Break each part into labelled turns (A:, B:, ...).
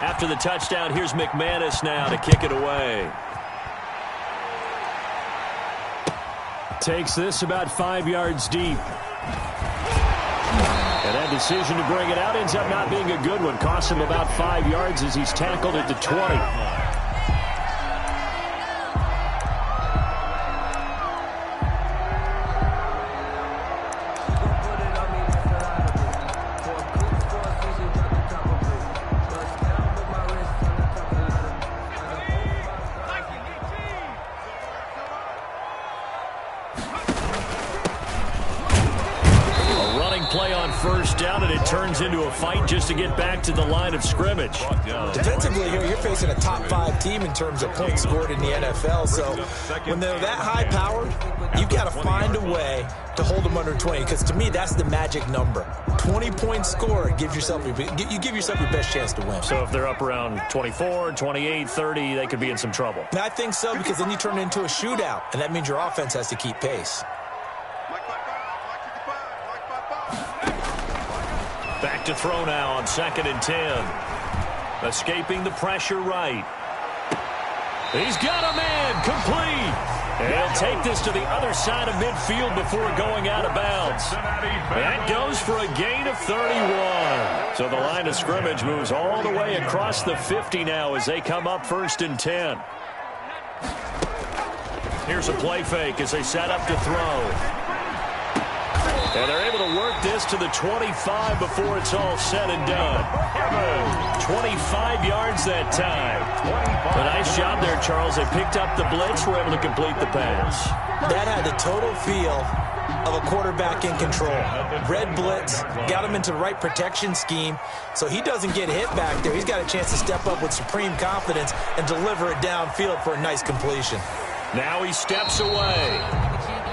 A: After the touchdown, here's McManus now to kick it away. Takes this about 5 yards deep. And that decision to bring it out ends up not being a good one. Costs him about 5 yards as he's tackled at the 20. Play on first down, and it turns into a fight just to get back to the line of scrimmage.
B: Defensively here, you're facing a top-5 team in terms of points scored in the NFL. So when they're that high-powered, you've got to find a way to hold them under 20. Because to me, that's the magic number. 20 points scored, you give yourself your best chance to win.
A: So if they're up around 24, 28, 30, they could be in some trouble.
B: Now, I think so, because then you turn it into a shootout, and that means your offense has to keep pace.
A: Back to throw now on 2nd and 10. Escaping the pressure right. He's got a man complete. And he'll take this to the other side of midfield before going out of bounds. That goes for a gain of 31. So the line of scrimmage moves all the way across the 50 now as they come up 1st and 10. Here's a play fake as they set up to throw. And they're able to work this to the 25 before it's all said and done. 25 yards that time. A nice job there, Charles. They picked up the blitz, were able to complete the pass.
B: That had the total feel of a quarterback in control. Red blitz, got him into the right protection scheme, so he doesn't get hit back there. He's got a chance to step up with supreme confidence and deliver it downfield for a nice completion.
A: Now he steps away.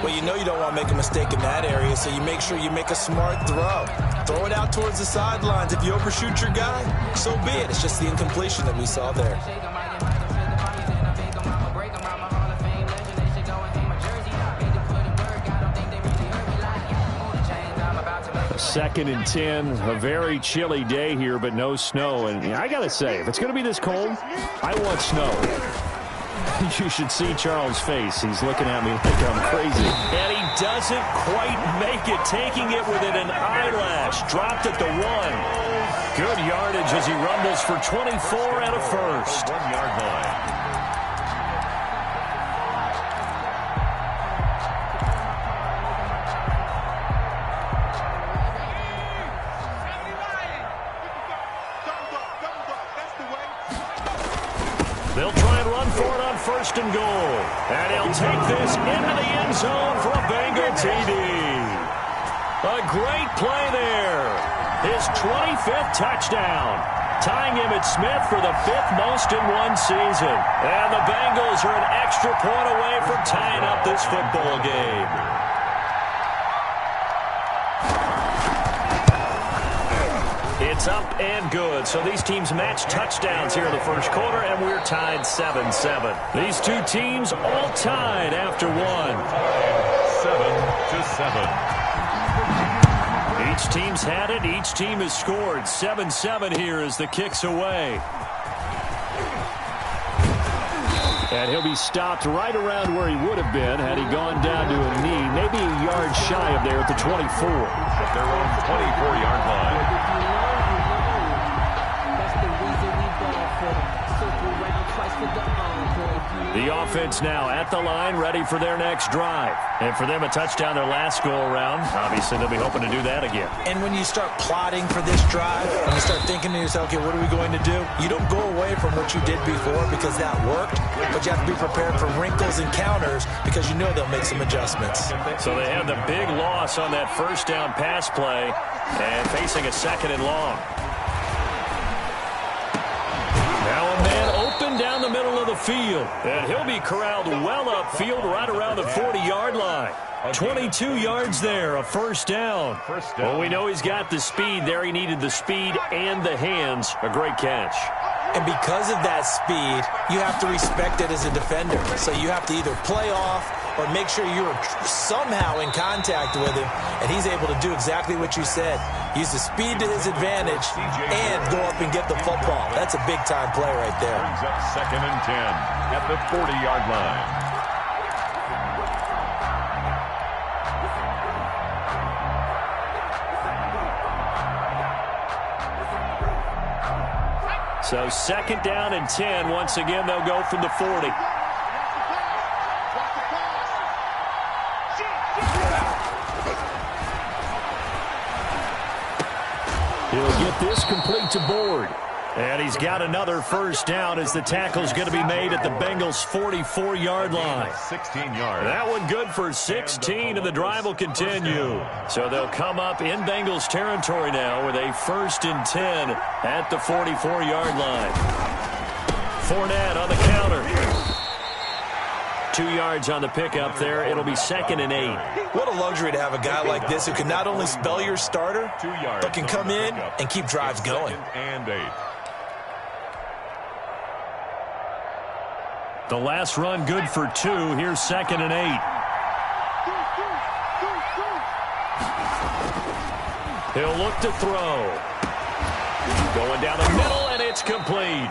B: Well, you know you don't want to make a mistake in that area, so you make sure you make a smart throw. Throw it out towards the sidelines. If you overshoot your guy, so be it. It's just the incompletion that we saw there.
A: Second and 10, a very chilly day here, but no snow. And I got to say, if it's going to be this cold, I want snow. You should see Charles' face. He's looking at me like I'm crazy. And he doesn't quite make it, taking it within an eyelash. Dropped at the 1. Good yardage as he rumbles for 24 and a first.
C: 1 yard line.
A: They'll try and run for it on 1st and goal. And he'll take this into the end zone for a Bengal TD. A great play there. His 25th touchdown. Tying Emmitt Smith for the 5th most in one season. And the Bengals are an extra point away from tying up this football game. It's up and good. So these teams match touchdowns here in the first quarter, and we're tied 7-7. These two teams all tied after 1.
C: 7-7.
A: Each team's had it. Each team has scored. 7-7 here as the kick's away. And he'll be stopped right around where he would have been had he gone down to a knee, maybe a yard shy of there at the 24.
C: They're on 24-yard line.
A: The offense now at the line, ready for their next drive. And for them, a touchdown their last go-around. Obviously, they'll be hoping to do that again.
B: And when you start plotting for this drive, and you start thinking to yourself, okay, what are we going to do? You don't go away from what you did before because that worked, but you have to be prepared for wrinkles and counters because you know they'll make some adjustments.
A: So they had the big loss on that first down pass play and facing a 2nd and long. Now a man open down the middle of the field. And he'll be corralled well upfield right around the 40-yard line. 22 yards there, a first down. Well, we know he's got the speed there. He needed the speed and the hands. A great catch.
B: And because of that speed, you have to respect it as a defender. So you have to either play off or make sure you're somehow in contact with him, and he's able to do exactly what you said. Use the speed to his advantage and go up and get the football. That's a big-time play right there.
C: Brings up 2nd and 10 at the 40-yard line.
A: So 2nd down and 10. Once again, they'll go from the 40. He'll get this complete to Board. And he's got another first down as the tackle's going to be made at the Bengals' 44-yard line.
C: 16 yards.
A: That one good for 16, and the drive will continue. So they'll come up in Bengals territory now with a 1st and 10 at the 44-yard line. Fournette on the counter. 2 yards on the pickup there. It'll be 2nd and 8.
B: What a luxury to have a guy like this who can not only spell your starter,
C: 2 yards
B: but can come in and keep drives going.
C: 2nd and 8.
A: The last run good for 2. Here's 2nd and 8. He'll look to throw. Going down the middle, and it's complete.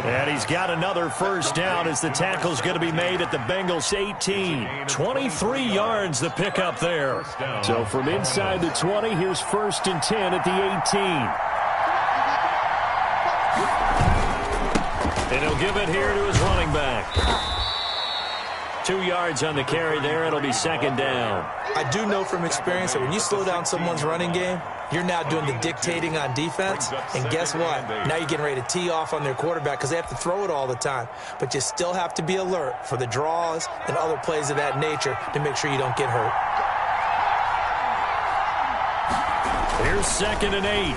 A: And he's got another first down as the tackle's going to be made at the Bengals' 18. 23 yards the pickup there. So from inside the 20, here's 1st and 10 at the 18. And he'll give it here to his running back. 2 yards on the carry there. It'll be 2nd down.
B: I do know from experience that when you slow down someone's running game, you're now doing the dictating on defense. And guess what? Now you're getting ready to tee off on their quarterback because they have to throw it all the time. But you still have to be alert for the draws and other plays of that nature to make sure you don't get hurt.
A: Here's 2nd and 8.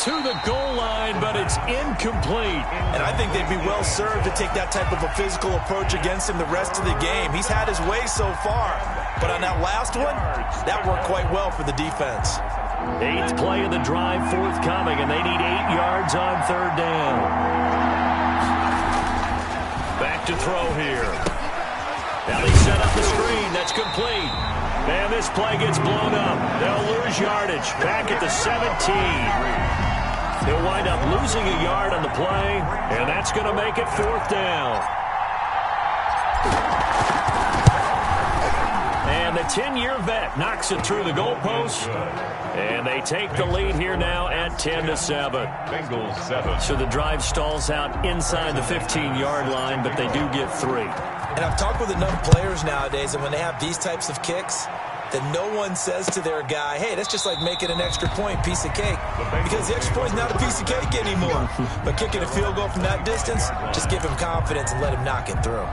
A: To the goal line, but it's incomplete.
B: And I think they'd be well served to take that type of a physical approach against him the rest of the game. He's had his way so far, but on that last one, that worked quite well for the defense.
A: 8th play of the drive forthcoming, and they need 8 yards on 3rd down. Back to throw here. Now they set up the screen. That's complete. And this play gets blown up. They'll lose yardage. Back at the 17. He'll wind up losing a yard on the play, and that's going to make it 4th down. And the 10-year vet knocks it through the goalpost, and they take the lead here now at 10-7.
C: Bengals 7.
A: So the drive stalls out inside the 15-yard line, but they do get 3.
B: And I've talked with enough players nowadays, and when they have these types of kicks, that no one says to their guy, hey, that's just like making an extra point, piece of cake. Because the extra point is not a piece of cake anymore. But kicking a field goal from that distance, just give him confidence and let him knock it through.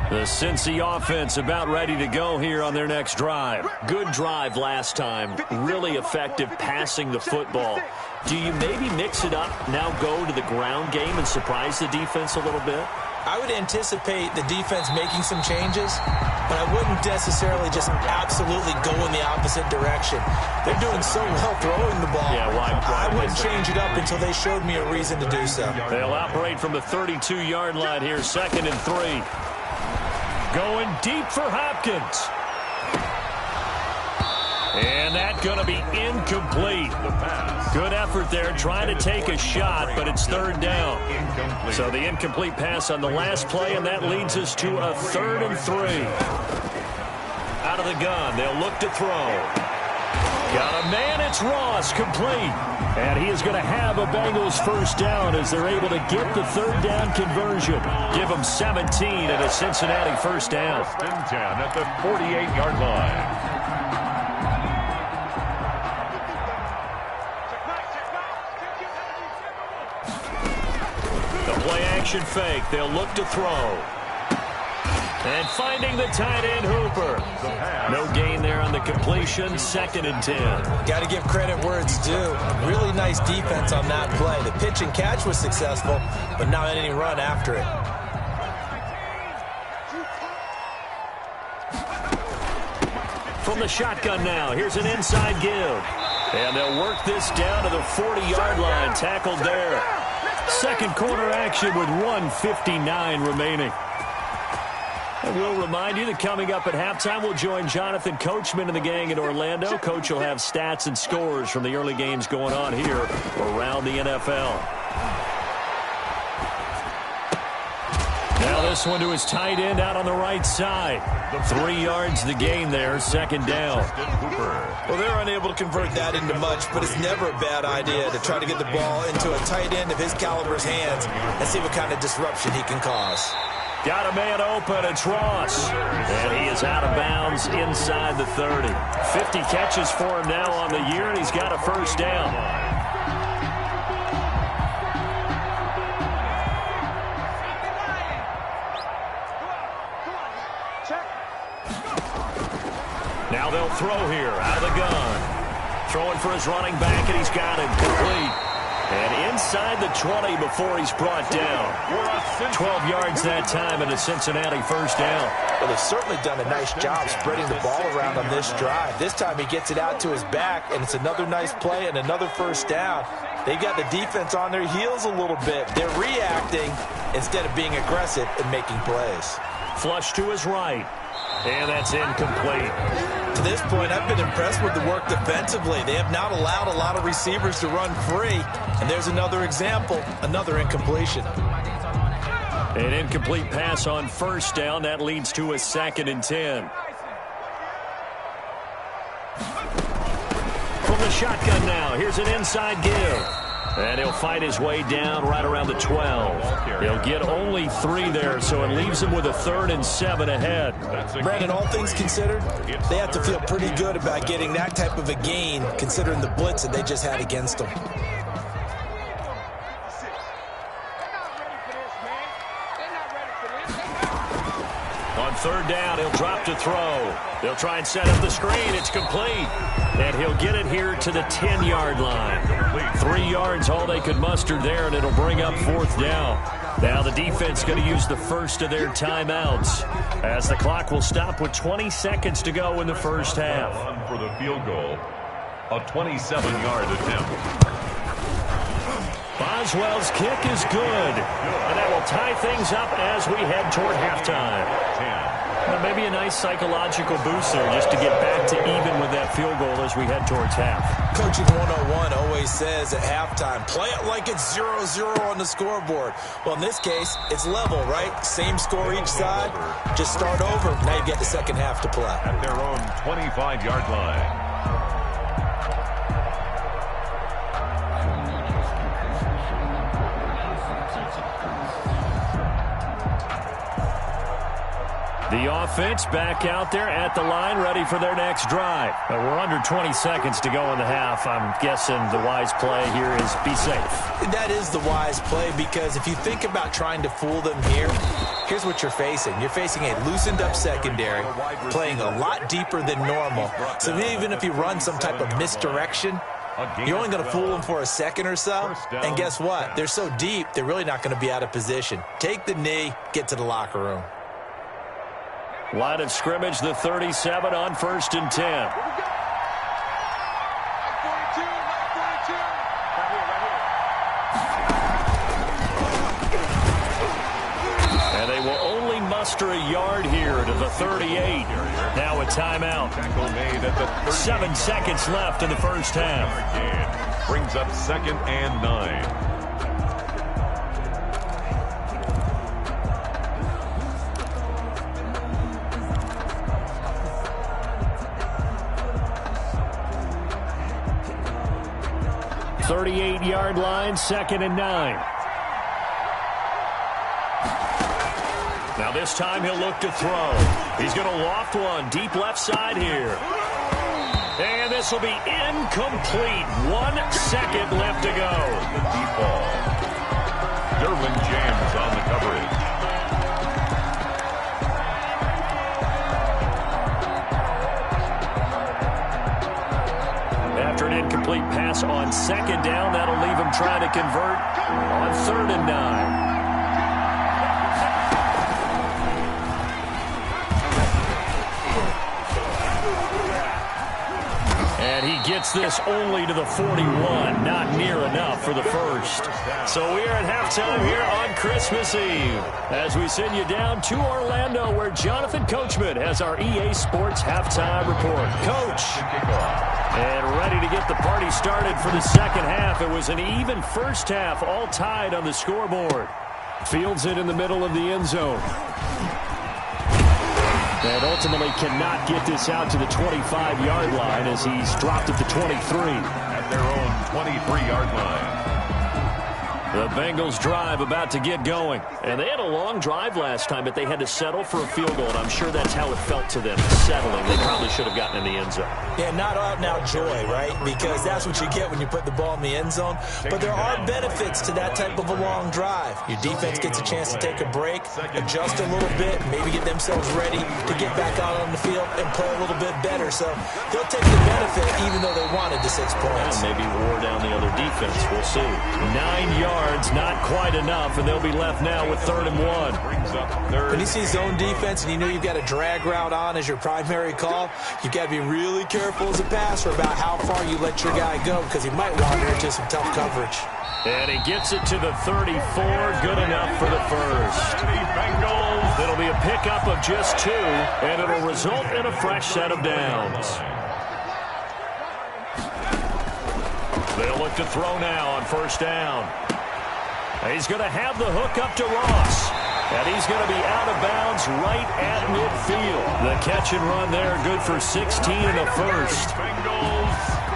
A: The Cincy offense about ready to go here on their next drive. Good drive last time. Really effective passing the football. Do you maybe mix it up, now go to the ground game and surprise the defense a little bit?
B: I would anticipate the defense making some changes, but I wouldn't necessarily just absolutely go in the opposite direction. They're doing so well throwing the ball.
A: Yeah,
B: I wouldn't change it up until they showed me a reason to do so.
A: They'll operate from the 32-yard line here, 2nd and 3. Going deep for Hopkins. And that's going to be incomplete. Good effort there, trying to take a shot, but it's 3rd down. So the incomplete pass on the last play, and that leads us to a 3rd and 3. Out of the gun, they'll look to throw. Got a man, it's Ross, complete. And he is going to have a Bengals first down as they're able to get the 3rd down conversion. Give them 17 and a Cincinnati first down.
C: 1st and 10 at the 48-yard line.
A: Play-action fake. They'll look to throw. And finding the tight end, Hooper. No gain there on the completion. 2nd and 10.
B: Got to give credit where it's due. Really nice defense on that play. The pitch and catch was successful, but not any run after it.
A: From the shotgun now, here's an inside give. And they'll work this down to the 40-yard line. Tackled there. Second quarter action with 1:59 remaining. And we'll remind you that coming up at halftime, we'll join Jonathan Coachman and the gang in Orlando. Coach will have stats and scores from the early games going on here around the NFL. Now this one to his tight end out on the right side. 3 yards the gain there, second down.
B: Well, they're unable to convert that into much, but it's never a bad idea to try to get the ball into a tight end of his caliber's hands and see what kind of disruption he can cause.
A: Got a man open, it's Ross. And he is out of bounds inside the 30. 50 catches for him now on the year, and he's got a first down. Now they'll throw here, out of the gun. Throwing for his running back, and he's got it complete. And inside the 20 before he's brought down. 12 yards that time and a Cincinnati first down.
B: Well, they've certainly done a nice job spreading the ball around on this drive. This time he gets it out to his back, and it's another nice play and another first down. They've got the defense on their heels a little bit. They're reacting instead of being aggressive and making plays.
A: Flush to his right. And that's incomplete.
B: To this point, I've been impressed with the work defensively. They have not allowed a lot of receivers to run free. And there's another example, another incompletion.
A: An incomplete pass on first down. That leads to a 2nd and 10. From the shotgun now, here's an inside give. And he'll fight his way down right around the 12. He'll get only 3 there, so it leaves him with a 3rd and 7 ahead.
B: Brandon, all things considered, they have to feel pretty good about getting that type of a gain, considering the blitz that they just had against them.
A: On 3rd down, he'll drop to throw. They'll try and set up the screen. It's complete. And he'll get it here to the 10-yard line. 3 yards, all they could muster there, and it'll bring up 4th down. Now the defense going to use the first of their timeouts as the clock will stop with 20 seconds to go in the first half.
C: For the field goal, a 27-yard attempt.
A: Boswell's kick is good. And that will tie things up as we head toward halftime. Maybe a nice psychological boost there just to get back to even with that field goal as we head towards half.
B: Coaching 101 always says at halftime, play it like it's 0-0 on the scoreboard. Well, in this case, it's level, right? Same score each side. Just start over. Now you get the second half to play.
C: At their own 25-yard line.
A: The offense back out there at the line, ready for their next drive. We're under 20 seconds to go in the half. I'm guessing the wise play here is be safe.
B: That is the wise play, because if you think about trying to fool them here, here's what you're facing. You're facing a loosened up secondary, playing a lot deeper than normal. So even if you run some type of misdirection, you're only going to fool them for a second or so. And guess what? They're so deep, they're really not going to be out of position. Take the knee, get to the locker room.
A: Line of scrimmage, the 37 on 1st and 10. And they will only muster a yard here to the 38. Now a timeout. 7 seconds left in the first half.
C: Brings up 2nd and 9.
A: Yard line, 2nd and 9. Now this time he'll look to throw. He's going to loft one deep left side here. And this will be incomplete. 1 second left to go.
C: The deep ball. Derwin James on the coverage.
A: After an incomplete pass on 2nd down, that'll leave him trying to convert on 3rd and 9. And he gets this only to the 41. Not near enough for the first. So we are at halftime here on Christmas Eve as we send you down to Orlando where Jonathan Coachman has our EA Sports halftime report. Coach. And ready to get the party started for the second half. It was an even first half, all tied on the scoreboard. Fields it in the middle of the end zone. And ultimately cannot get this out to the 25-yard line as he's dropped at the 23.
C: At their own 23-yard line.
A: The Bengals drive about to get going. And they had a long drive last time, but they had to settle for a field goal, and I'm sure that's how it felt to them, settling. They probably should have gotten in the end zone.
B: Yeah, not out-and-out joy, right? Because that's what you get when you put the ball in the end zone. But there are benefits to that type of a long drive. Your defense gets a chance to take a break, adjust a little bit, maybe get themselves ready to get back out on the field and play a little bit better. So they'll take the benefit even though they wanted the 6 points.
A: Yeah, maybe wore down the other defense. We'll see. 9 yards, not quite enough, and they'll be left now with 3rd and 1.
B: When you see zone defense and you know you've got a drag route on as your primary call, you've got to be really careful as a passer about how far you let your guy go because he might wander into some tough coverage.
A: And he gets it to the 34. Good enough for the first. It'll be a pickup of just 2, and it'll result in a fresh set of downs. They'll look to throw now on 1st down. He's going to have the hook up to Ross. And he's going to be out of bounds right at midfield. The catch and run there, good for 16 and a first.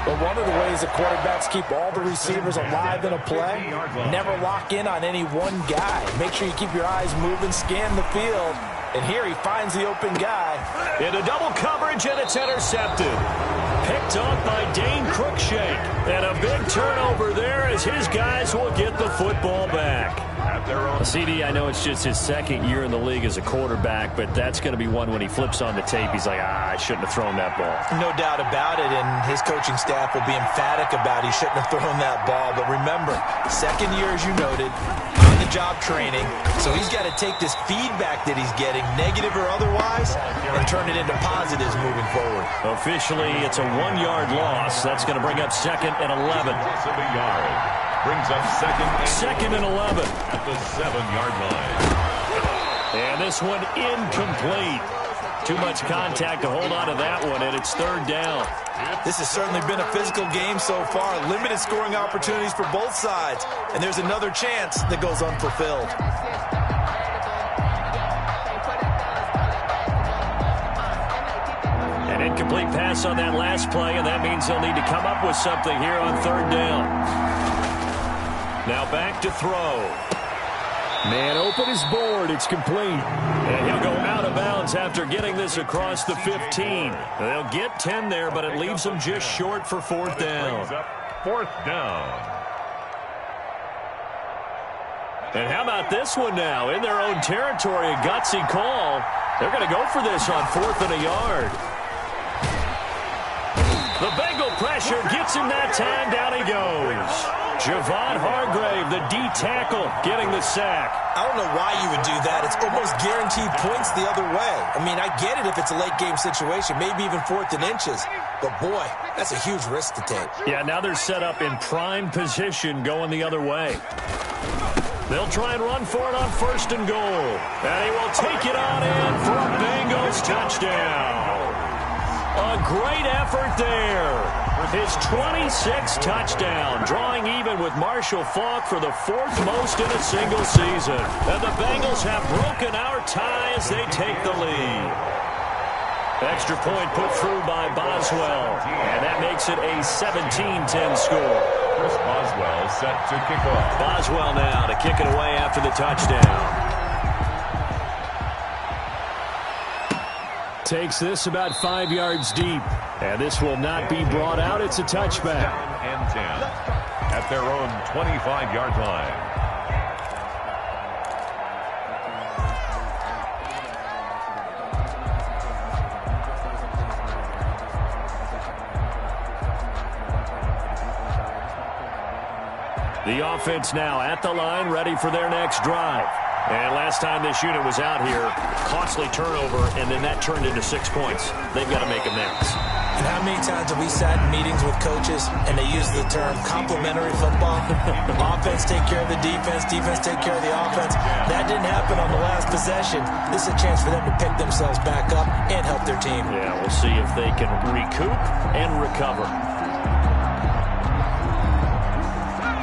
B: But one of the ways that quarterbacks keep all the receivers alive in a play, never lock in on any one guy. Make sure you keep your eyes moving, scan the field. And here he finds the open guy.
A: Into double coverage, and it's intercepted. Picked off by Dane Cruikshank. And a big turnover there as his guys will get the football back. CD, I know it's just his 2nd year in the league as a quarterback, but that's going to be one when he flips on the tape. He's like, I shouldn't have thrown that ball.
B: No doubt about it, and his coaching staff will be emphatic about he shouldn't have thrown that ball. But remember, 2nd year, as you noted, on-the-job training, so he's got to take this feedback that he's getting, negative or otherwise, and turn it into positives moving forward.
A: Officially, it's a 1-yard loss. That's going to bring up 2nd and 11.
C: Brings up second
A: and 11.
C: at the 7-yard line.
A: And this one incomplete. Too much contact to hold on to that one, and it's 3rd down.
B: This has certainly been a physical game so far. Limited scoring opportunities for both sides. And there's another chance that goes unfulfilled.
A: An incomplete pass on that last play, and that means they'll need to come up with something here on 3rd down. Now back to throw. Man open his board. It's complete. And he'll go out of bounds after getting this across the 15. They'll get 10 there, but it leaves them just short for 4th down.
C: 4th down.
A: And how about this one now? In their own territory, a gutsy call. They're going to go for this on 4th and a yard. The Bengal pressure gets him that time. Down he goes. Javon Hargrave, the D tackle, getting the sack.
B: I don't know why you would do that. It's almost guaranteed points the other way. I mean, I get it if it's a late game situation, maybe even 4th and inches. But, boy, that's a huge risk to take.
A: Yeah, now they're set up in prime position going the other way. They'll try and run for it on 1st and goal. And he will take it on in for a Bengals touchdown. A great effort there. His 26th touchdown, drawing even with Marshall Faulk for the 4th most in a single season. And the Bengals have broken our tie as they take the lead. Extra point put through by Boswell, and that makes it a 17-10 score.
C: Chris Boswell set to kick off.
A: Boswell now to kick it away after the touchdown. Takes this about 5 yards deep. And this will not be brought out. It's a touchback.
C: 2nd and 10 at their own 25-yard line.
A: The offense now at the line, ready for their next drive. And last time this unit was out here, costly turnover, and then that turned into 6 points. They've got to make amends.
B: And how many times have we sat in meetings with coaches and they use the term complementary football? Offense take care of the defense, defense take care of the offense. That didn't happen on the last possession. This is a chance for them to pick themselves back up and help their team.
A: Yeah, we'll see if they can recoup and recover.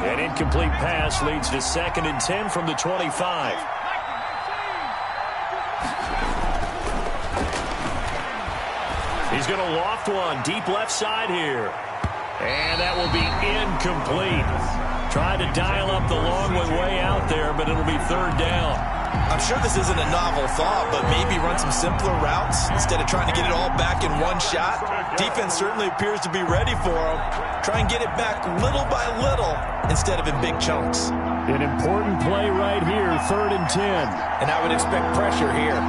A: An incomplete pass leads to 2nd and 10 from the 25. He's going to loft one deep left side here. And that will be incomplete. Tried to dial up the long way out there, but it'll be 3rd down.
B: I'm sure this isn't a novel thought, but maybe run some simpler routes instead of trying to get it all back in one shot. Defense certainly appears to be ready for him. Try and get it back little by little instead of in big chunks.
A: An important play right here, 3rd and 10.
B: And I would expect pressure here.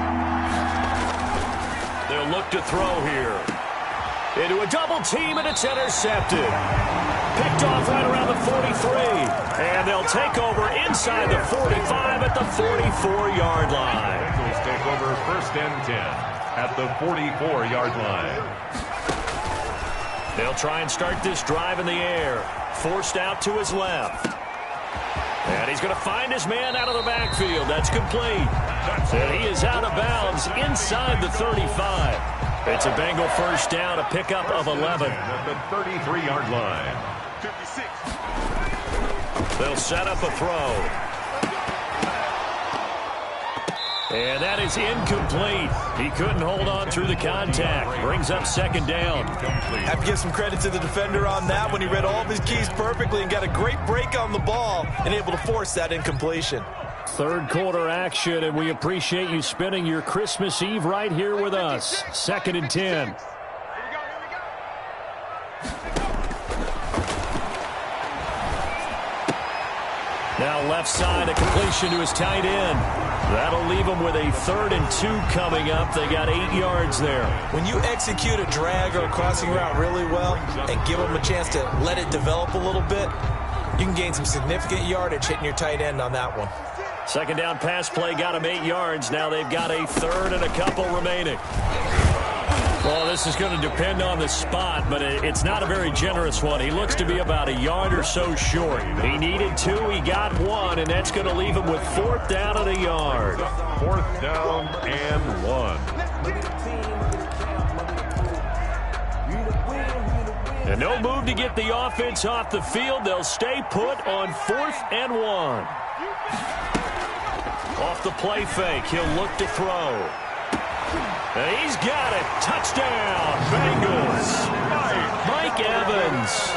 A: They'll look to throw here. Into a double team, and it's intercepted. Picked off right around the 43. And they'll take over inside the 45 at the 44-yard line.
C: Bengals take over 1st and 10 at the 44-yard line.
A: They'll try and start this drive in the air. Forced out to his left. And he's going to find his man out of the backfield. That's complete. And he is out of bounds inside the 35. It's a Bengal 1st down, a pickup of 11.
C: At the 33-yard line.
A: They'll set up a throw. And that is incomplete. He couldn't hold on through the contact. Brings up 2nd down.
B: Have to give some credit to the defender on that when he read all of his keys perfectly and got a great break on the ball and able to force that incompletion.
A: 3rd quarter action, and we appreciate you spending your Christmas Eve right here with us. 2nd and 10. Now left side, a completion to his tight end. That'll leave him with a 3rd and 2 coming up. They got 8 yards there.
B: When you execute a drag or a crossing route really well and give them a chance to let it develop a little bit, you can gain some significant yardage hitting your tight end on that one.
A: 2nd down pass play got him 8 yards. Now they've got a 3rd and a couple remaining. Well, this is going to depend on the spot, but it's not a very generous one. He looks to be about a yard or so short. He needed 2, he got 1, and that's going to leave him with 4th down and a yard.
C: 4th down and 1.
A: And no move to get the offense off the field. They'll stay put on 4th and 1. Off the play fake, he'll look to throw. And he's got it. Touchdown, Bengals. Mike Evans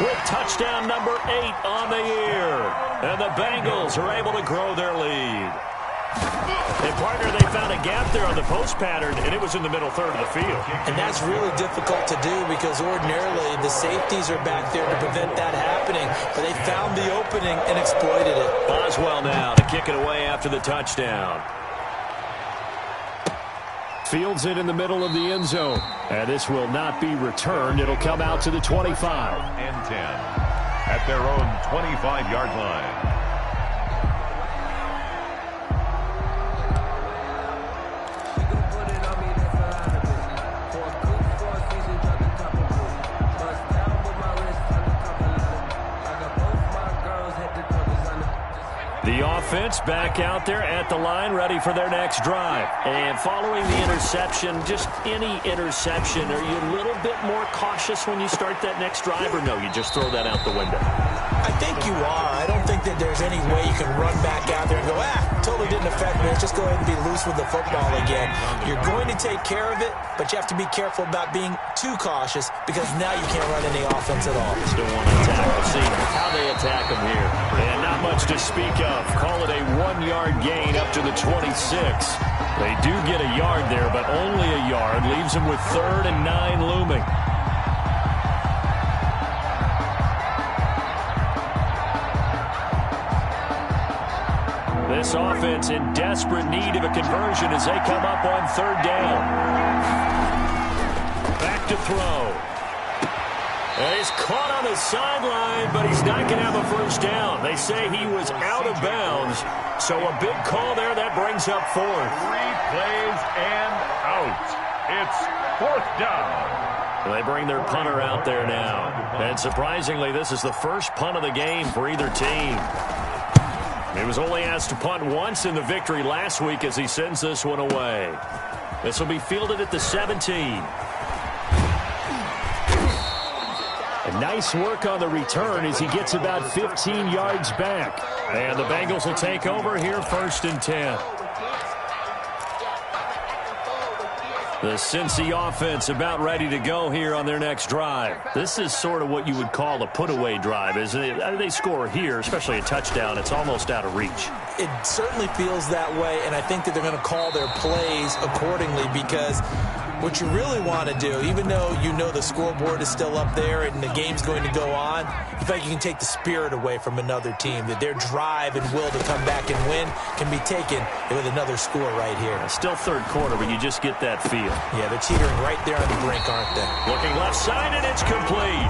A: with touchdown number 8 on the year. And the Bengals are able to grow their lead. And, partner, they found a gap there on the post pattern, and it was in the middle 3rd of the field.
B: And that's really difficult to do because ordinarily the safeties are back there to prevent that happening. But they found the opening and exploited it.
A: Boswell now to kick it away after the touchdown. Fields it in the middle of the end zone. And this will not be returned. It'll come out to the 25.
C: And 10 at their own 25-yard line.
A: The offense back out there at the line, ready for their next drive. And following the interception, just any interception, are you a little bit more cautious when you start that next drive, or no, you just throw that out the window?
B: I think you are. I don't think that there's any way you can run back out there and go, totally didn't affect me. Let's just go ahead and be loose with the football again. You're going to take care of it, but you have to be careful about being too cautious because now you can't run any offense at all.
A: Still want to attack. We'll see how they attack them here. And not much to speak of. Call it a 1-yard gain up to the 26. They do get a yard there, but only a yard. Leaves them with 3rd and 9 looming. This offense in desperate need of a conversion as they come up on 3rd down. Back to throw. And he's caught on the sideline, but he's not going to have a 1st down. They say he was out of bounds, so a big call there that brings up 4th.
C: 3 plays and out. It's 4th down.
A: They bring their punter out there now. And surprisingly, this is the first punt of the game for either team. He was only asked to punt once in the victory last week as he sends this one away. This will be fielded at the 17. And nice work on the return as he gets about 15 yards back. And the Bengals will take over here 1st and 10. The Cincy offense about ready to go here on their next drive. This is sort of what you would call a put-away drive, isn't it? They score here, especially a touchdown. It's almost out of reach.
B: It certainly feels that way, and I think that they're going to call their plays accordingly because what you really want to do, even though you know the scoreboard is still up there and the game's going to go on, you feel like you can take the spirit away from another team, that their drive and will to come back and win can be taken with another score right here.
A: Still third quarter, but you just get that feel.
B: Yeah, they're teetering right there on the brink, aren't they?
A: Looking left side, and it's complete.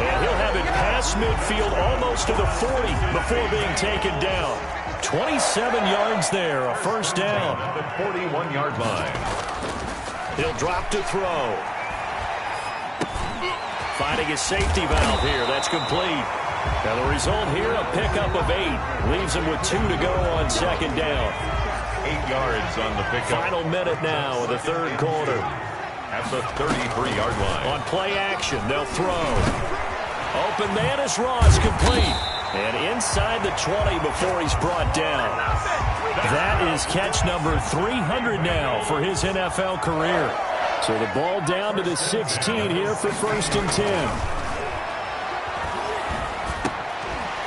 A: And he'll have it past midfield almost to the 40 before being taken down. 27 yards there, a first down.
C: The 41-yard line.
A: He'll drop to throw. Finding his safety valve here. That's complete. Now the result here, a pickup of 8. Leaves him with 2 to go on second down.
C: 8 yards on the pickup.
A: Final minute now of the third quarter.
C: At the 33-yard line.
A: On play action, they'll throw. Open man is Ross, complete. And inside the 20 before he's brought down. That is catch number 300 now for his NFL career. So the ball down to the 16 here for 1st and 10.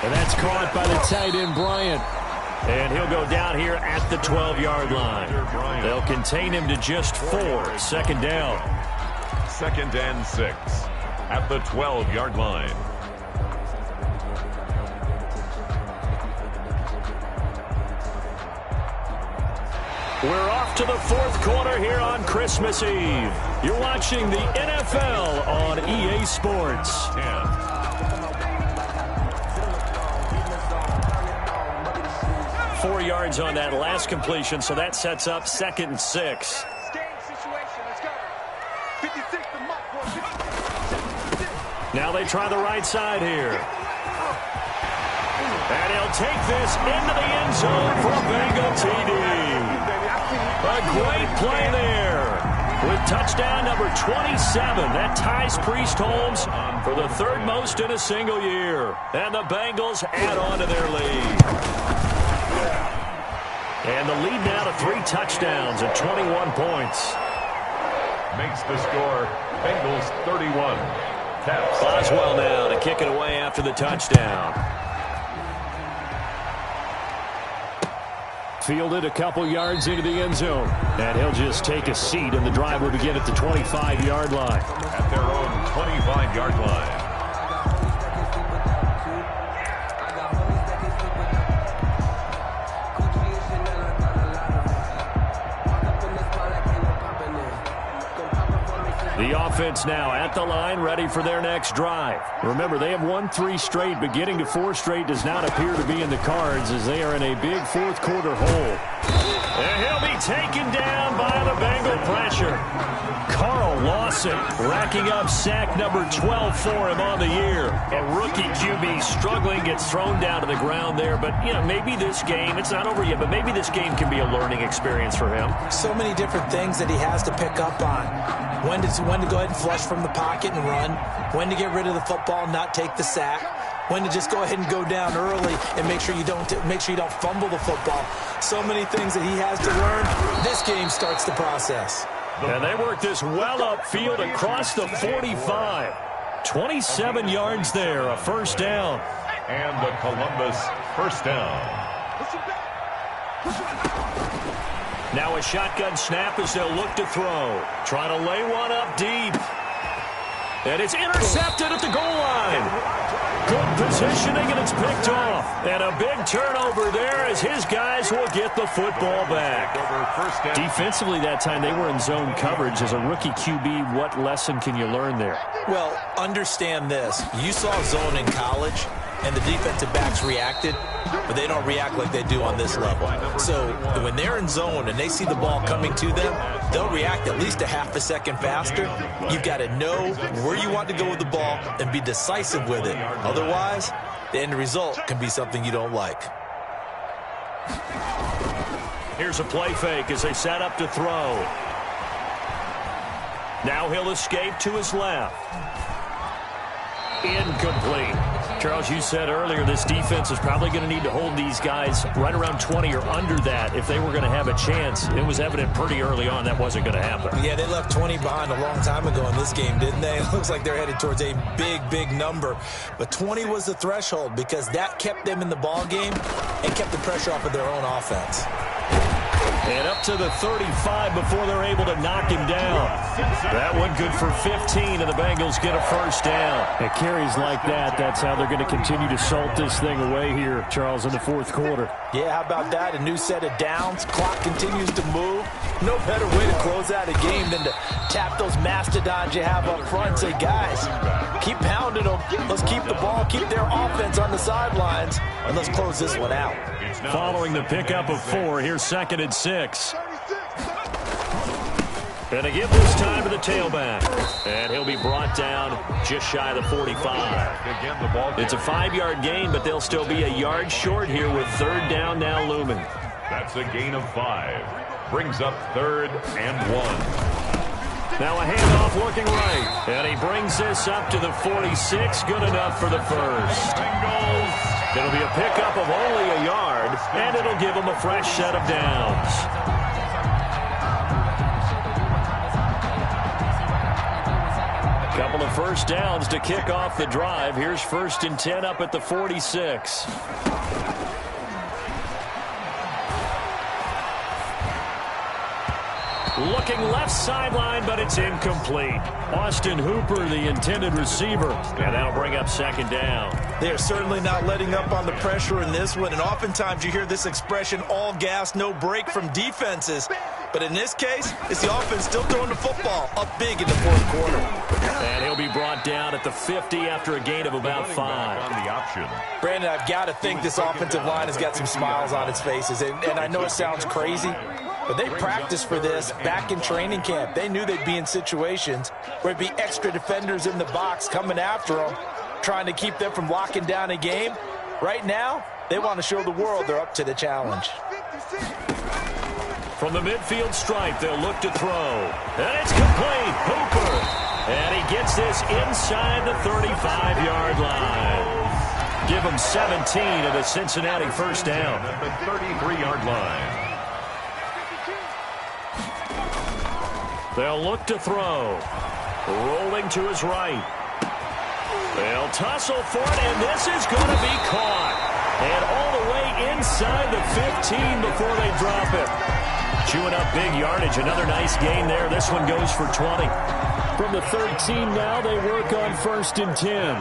A: And that's caught by the tight end, Bryant. And he'll go down here at the 12-yard line. They'll contain him to just 4. Second down.
C: 2nd and 6 at the 12-yard line.
A: We're off to the fourth quarter here on Christmas Eve. You're watching the NFL on EA Sports. 4 yards on that last completion, so that sets up 2nd and 6. Now they try the right side here. And he'll take this into the end zone for a Bengal TD. A great play there with touchdown number 27. That ties Priest Holmes for the 3rd most in a single year. And the Bengals add on to their lead. And the lead now to 3 touchdowns and 21 points.
C: Makes the score Bengals 31. Caps.
A: Boswell now to kick it away after the touchdown. Fielded a couple yards into the end zone. And he'll just take a seat, and the drive will begin at the 25-yard line.
C: At their own 25-yard line.
A: The offense now at the line, ready for their next drive. Remember, they have won 3 straight, but getting to 4 straight does not appear to be in the cards as they are in a big fourth quarter hole. And he'll be taken down by the Bengal pressure. Carl Lawson racking up sack number 12 for him on the year. A rookie QB struggling, gets thrown down to the ground there. But, you know, maybe this game, it's not over yet, but maybe this game can be a learning experience for him.
B: So many different things that he has to pick up on. When to go ahead and flush from the pocket and run. When to get rid of the football and not take the sack. When to just go ahead and go down early and make sure you don't fumble the football. So many things that he has to learn. This game starts the process.
A: And they work this well upfield across the 45. 27 yards there, a first down.
C: And the Columbus first down.
A: Now a shotgun snap as they'll look to throw. Trying to lay one up deep. And it's intercepted at the goal line. Good positioning, and it's picked off. And a big turnover there as his guys will get the football back. Defensively that time, they were in zone coverage. As a rookie QB, what lesson can you learn there?
B: Well, understand this. You saw zone in college. and the defensive backs reacted, but they don't react like they do on this level. So when they're in zone and they see the ball coming to them, they'll react at least a half a second faster. You've got to know where you want to go with the ball and be decisive with it. Otherwise, the end result can be something you don't like.
A: Here's a play fake as they set up to throw. Now he'll escape to his left. Incomplete. Charles, you said earlier this defense is probably going to need to hold these guys right around 20 or under that if they were going to have a chance. It was evident pretty early on that wasn't going to happen.
B: Yeah, they left 20 behind a long time ago in this game, didn't they? It looks like they're headed towards a big number. But 20 was the threshold because that kept them in the ball game and kept the pressure off of their own offense.
A: And up to the 35 before they're able to knock him down. That one good for 15, and the Bengals get a first down.
D: At carries like that, that's how they're going to continue to salt this thing away here, Charles, in the fourth quarter.
B: Yeah, how about that? A new set of downs. Clock continues to move. No better way to close out a game than to tap those mastodons you have up front and say, guys, keep pounding them. Let's keep the ball, keep their offense on the sidelines, and let's close this one out.
A: Following the pickup of 4, here's 2nd and 6. And to give this time to the tailback. And he'll be brought down just shy of the 45. It's a 5-yard gain, but they'll still be a yard short here with 3rd down now looming.
C: That's a gain of 5. Brings up 3rd and 1.
A: Now a handoff looking right. And he brings this up to the 46. Good enough for the first. It'll be a pickup of only a yard, and it'll give them a fresh set of downs. Couple of first downs to kick off the drive. Here's 1st and 10 up at the 46. Looking left sideline, but it's incomplete. Austin Hooper, the intended receiver, and that'll bring up 2nd down.
B: They are certainly not letting up on the pressure in this one, and oftentimes you hear this expression, all gas, no break from defenses. But in this case, it's the offense still throwing the football up big in the fourth quarter.
A: And he'll be brought down at the 50 after a gain of about 5.
C: On the option.
B: Brandon, I've got to think this offensive line has got some smiles on its faces, and I know it sounds crazy, but they practiced for this back in training camp. They knew they'd be in situations where it'd be extra defenders in the box coming after them, trying to keep them from locking down a game. Right now, they want to show the world they're up to the challenge.
A: From the midfield stripe, they'll look to throw. And it's complete. Hooper. And he gets this inside the 35-yard line. Give him 17 at a Cincinnati first down.
C: At the 33-yard line.
A: They'll look to throw. Rolling to his right. They'll tussle for it, and this is going to be caught. And all the way inside the 15 before they drop it. Chewing up big yardage. Another nice gain there. This one goes for 20.
D: From the 13 now, they work on 1st and 10.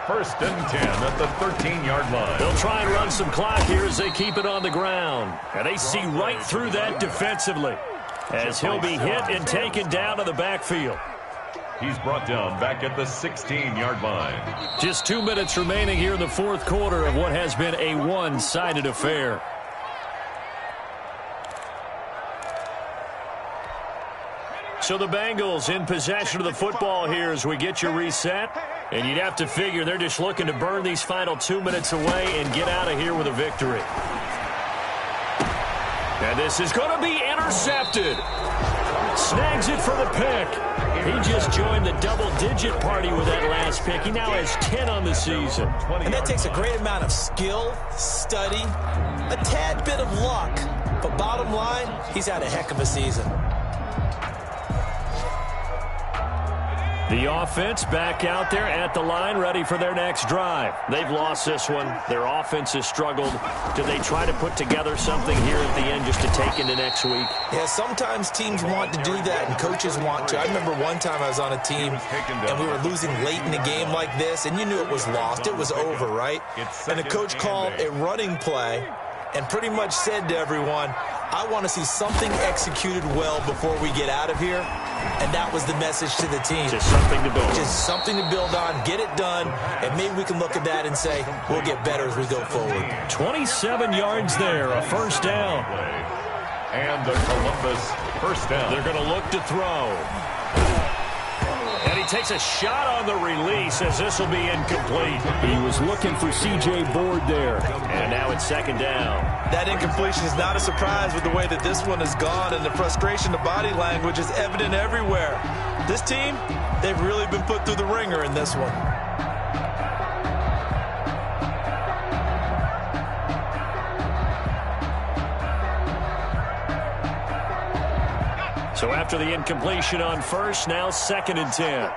C: 1st and 10 at the 13-yard line.
A: They'll try and run some clock here as they keep it on the ground. And they see right through that defensively as he'll be hit and taken down to the backfield.
C: He's brought down back at the 16-yard line.
A: Just 2 minutes remaining here in the fourth quarter of what has been a one-sided affair. So the Bengals in possession of the football here as we get you reset. And you'd have to figure they're just looking to burn these final 2 minutes away and get out of here with a victory. And this is going to be intercepted. Snags it for the pick. He just joined the double-digit party with that last pick. He now has 10 on the season.
B: And that takes a great amount of skill, study, a tad bit of luck. But bottom line, he's had a heck of a season.
A: The offense back out there at the line, ready for their next drive. They've lost this one. Their offense has struggled. Do they try to put together something here at the end just to take into next week?
B: Yeah, sometimes teams want to do that and coaches want to. I remember one time I was on a team and we were losing late in a game like this, and you knew it was lost. It was over, right? And the coach called a running play and pretty much said to everyone, I want to see something executed well before we get out of here, and that was the message to the team.
A: Just something to build.
B: Just something to build on, get it done, and maybe we can look at that and say, we'll get better as we go forward.
A: 27 yards there, a first down.
C: And the Columbus first down.
A: They're going to look to throw. And he takes a shot on the release as this will be incomplete. He was looking for C.J. Board there. And now it's second down.
B: That incompletion is not a surprise with the way that this one has gone, and the frustration, the body language is evident everywhere. This team, they've really been put through the ringer in this one.
A: So after the incompletion on first, now second and 10.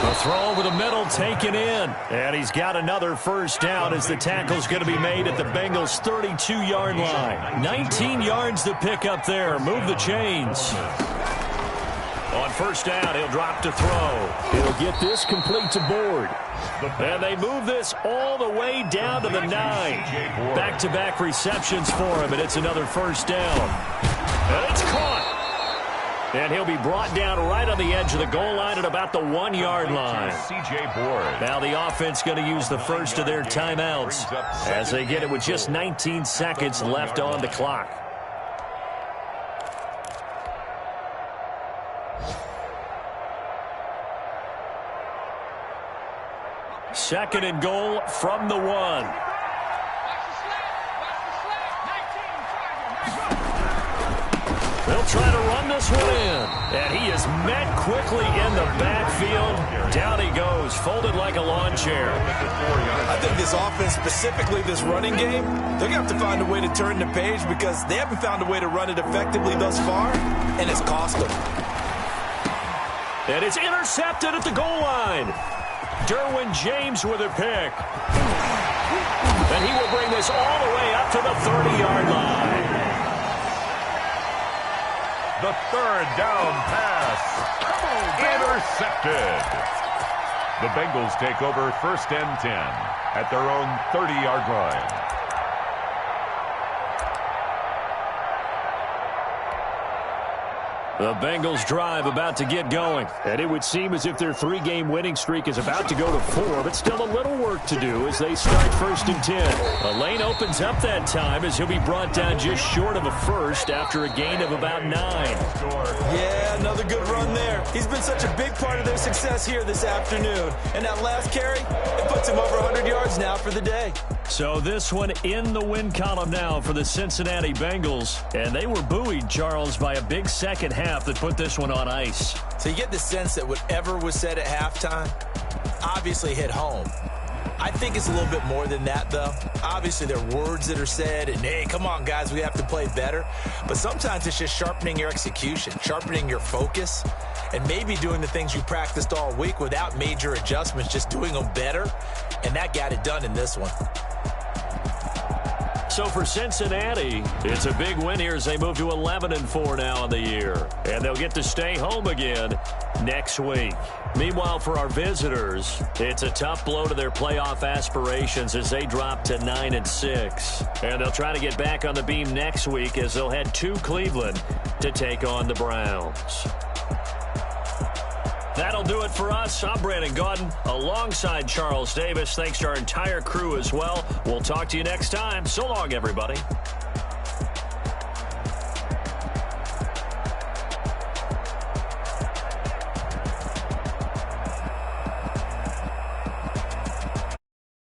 A: The throw over the middle taken in. And he's got another first down as the tackle's going to be made at the Bengals' 32-yard line. 19 yards to pick up there. Move the chains. On first down, he'll drop to throw. He'll get this complete to Board. And they move this all the way down to the 9. Back-to-back receptions for him, and it's another first down. And it's caught. And he'll be brought down right on the edge of the goal line at about the 1-yard line.
C: C.J. Board.
A: Now the offense going to use the first of their timeouts as they get it with just 19 seconds left on the clock. Second and goal from the 1. They'll try to run this one in. And he is met quickly in the backfield. Down he goes, folded like a lawn chair.
B: I think this offense, specifically this running game, they're going to have to find a way to turn the page because they haven't found a way to run it effectively thus far, and it's cost them.
A: And it's intercepted at the goal line. Derwin James with a pick. And he will bring this all the way up to the 30-yard line.
C: The third down pass. Intercepted. The Bengals take over first and 10 at their own 30-yard line.
A: The Bengals drive about to get going. And it would seem as if their 3-game winning streak is about to go to 4, but still a little work to do as they start first and 10. A lane opens up that time as he'll be brought down just short of a first after a gain of about 9.
B: Yeah, another good run there. He's been such a big part of their success here this afternoon. And that last carry, it puts him over 100 yards now for the day.
A: So this one in the win column now for the Cincinnati Bengals. And they were buoyed, Charles, by a big second half that put this one on ice.
B: So you get the sense that whatever was said at halftime obviously hit home. I think it's a little bit more than that, though. Obviously, there are words that are said, and, hey, come on, guys, we have to play better. But sometimes it's just sharpening your execution, sharpening your focus, and maybe doing the things you practiced all week without major adjustments, just doing them better. And that got it done in this one.
A: So for Cincinnati, it's a big win here as they move to 11-4 now in the year. And they'll get to stay home again next week. Meanwhile, for our visitors, it's a tough blow to their playoff aspirations as they drop to 9-6. And they'll try to get back on the beam next week as they'll head to Cleveland to take on the Browns. That'll do it for us. I'm Brandon Gaudin alongside Charles Davis. Thanks to our entire crew as well. We'll talk to you next time. So long, everybody.